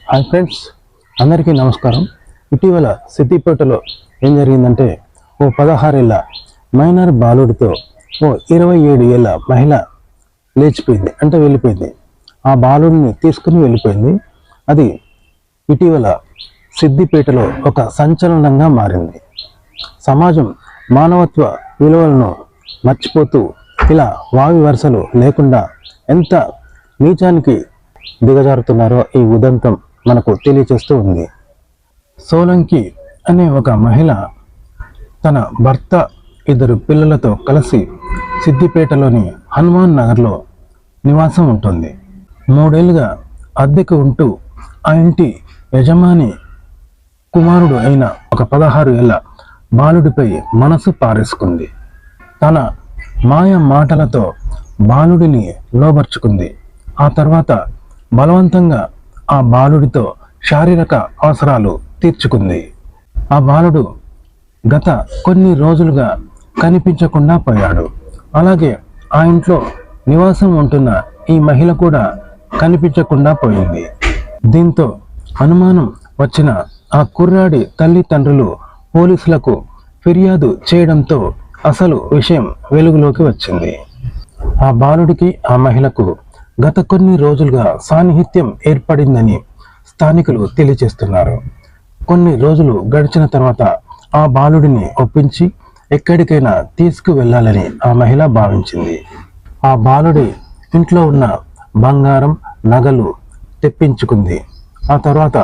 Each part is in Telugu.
హాయ్ ఫ్రెండ్స్, అందరికీ నమస్కారం. ఇటీవల సిద్దిపేటలో ఏం జరిగిందంటే, ఓ 16 ఏళ్ల మైనర్ బాలుడితో ఓ 27 ఏళ్ల మహిళ లేచిపోయింది, అంటే వెళ్ళిపోయింది. ఆ బాలుడిని తీసుకుని వెళ్ళిపోయింది. అది ఇటీవల సిద్దిపేటలో ఒక సంచలనంగా మారింది. సమాజం మానవత్వ విలువలను మర్చిపోతూ ఇలా వావి వరుసలు లేకుండా ఎంత నీచానికి దిగజారుతున్నారో ఈ ఉదంతం మనకు తెలియచేస్తూ ఉంది. సోలంకి అనే ఒక మహిళ తన భర్త 2 పిల్లలతో కలిసి సిద్దిపేటలోని హనుమాన్ నగర్లో నివాసం ఉంటుంది. 3 ఏళ్లుగా అద్దెకు ఉంటూ ఆ ఇంటి యజమాని కుమారుడు అయిన ఒక 16 ఏళ్ల బాలుడిపై మనసు పారేసుకుంది. తన మాయ మాటలతో బాలుడిని లోబర్చుకుంది. ఆ తర్వాత బలవంతంగా ఆ బాలుడితో శారీరక అవసరాలు తీర్చుకుంది. ఆ బాలుడు గత కొన్ని రోజులుగా కనిపించకుండా పోయాడు. అలాగే ఆ ఇంట్లో నివాసం ఉంటున్న ఈ మహిళ కూడా కనిపించకుండా పోయింది. దీంతో అనుమానం వచ్చిన ఆ కుర్రాడి తల్లిదండ్రులు పోలీసులకు ఫిర్యాదు చేయడంతో అసలు విషయం వెలుగులోకి వచ్చింది. ఆ బాలుడికి ఆ మహిళకు గత కొన్ని రోజులుగా సాన్నిహిత్యం ఏర్పడిందని స్థానికులు తెలియజేస్తున్నారు. కొన్ని రోజులు గడిచిన తర్వాత ఆ బాలుడిని ఒప్పించి ఎక్కడికైనా తీసుకువెళ్ళాలని ఆ మహిళ భావించింది. ఆ బాలుడి ఇంట్లో ఉన్న బంగారం, నగలు తెప్పించుకుంది. ఆ తర్వాత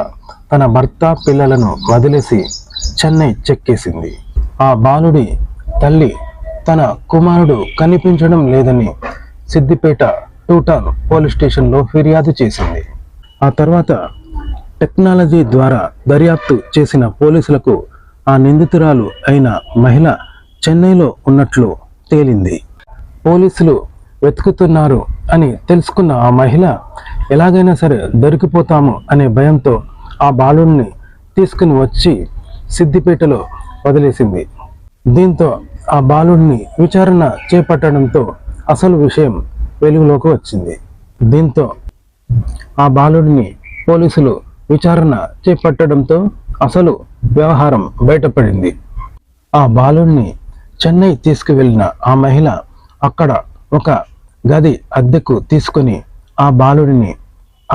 తన భర్త, పిల్లలను వదిలేసి చెన్నై చెక్కేసింది. ఆ బాలుడి తల్లి తన కుమారుడు కనిపించడం లేదని సిద్దిపేట 2 టౌన్ పోలీస్ స్టేషన్లో ఫిర్యాదు చేసింది. ఆ తర్వాత టెక్నాలజీ ద్వారా దర్యాప్తు చేసిన పోలీసులకు ఆ నిందితురాలు అయిన మహిళ చెన్నైలో ఉన్నట్లు తేలింది. పోలీసులు వెతుకుతున్నారు అని తెలుసుకున్న ఆ మహిళ ఎలాగైనా సరే దొరికిపోతాము అనే భయంతో ఆ బాలుడిని తీసుకుని వచ్చి సిద్దిపేటలో వదిలేసింది. దీంతో ఆ బాలుడిని విచారణ చేపట్టడంతో అసలు విషయం వెలుగులోకి వచ్చింది. దీంతో ఆ బాలుడిని పోలీసులు విచారణ చేపట్టడంతో అసలు వ్యవహారం బయటపడింది. ఆ బాలుడిని చెన్నై తీసుకువెళ్ళిన ఆ మహిళ అక్కడ ఒక గది అద్దెకు తీసుకొని ఆ బాలుడిని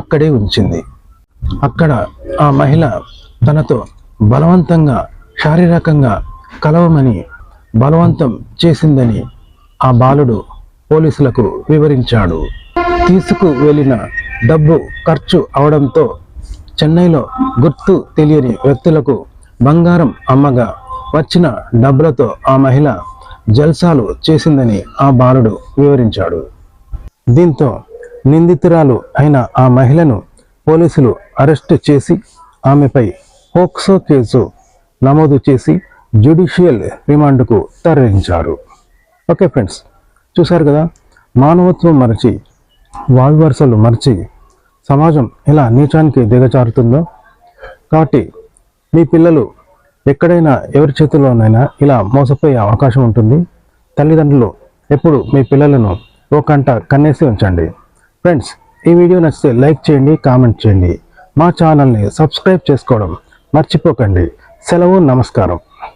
అక్కడే ఉంచింది. అక్కడ ఆ మహిళ తనతో బలవంతంగా శారీరకంగా కలవమని బలవంతం చేసిందని ఆ బాలుడు పోలీసులకు వివరించాడు. తీసుకు వెళ్ళిన డబ్బు ఖర్చు అవడంతో చెన్నైలో గుర్తు తెలియని వ్యక్తులకు బంగారం అమ్మగా వచ్చిన డబ్బులతో ఆ మహిళ జల్సాలు చేసిందని ఆ బాలుడు వివరించాడు. దీంతో నిందితురాలు అయిన ఆ మహిళను పోలీసులు అరెస్టు చేసి ఆమెపై పోక్సో కేసు నమోదు చేసి జ్యుడిషియల్ రిమాండ్కు తరలించారు. ఓకే ఫ్రెండ్స్, చూశారు కదా, మానవత్వం మరచి వావి వరుసలు మరచి సమాజం ఎలా నీచానికి దిగజారుతుందో. కాబట్టి మీ పిల్లలు ఎక్కడైనా ఎవరి చేతుల్లోనైనా ఇలా మోసపోయే అవకాశం ఉంటుంది. తల్లిదండ్రులు ఎప్పుడు మీ పిల్లలను ఓ కంట కన్నేసి ఉంచండి. ఫ్రెండ్స్, ఈ వీడియో నచ్చితే లైక్ చేయండి, కామెంట్ చేయండి. మా ఛానల్ని సబ్స్క్రైబ్ చేసుకోవడం మర్చిపోకండి. సెలవు, నమస్కారం.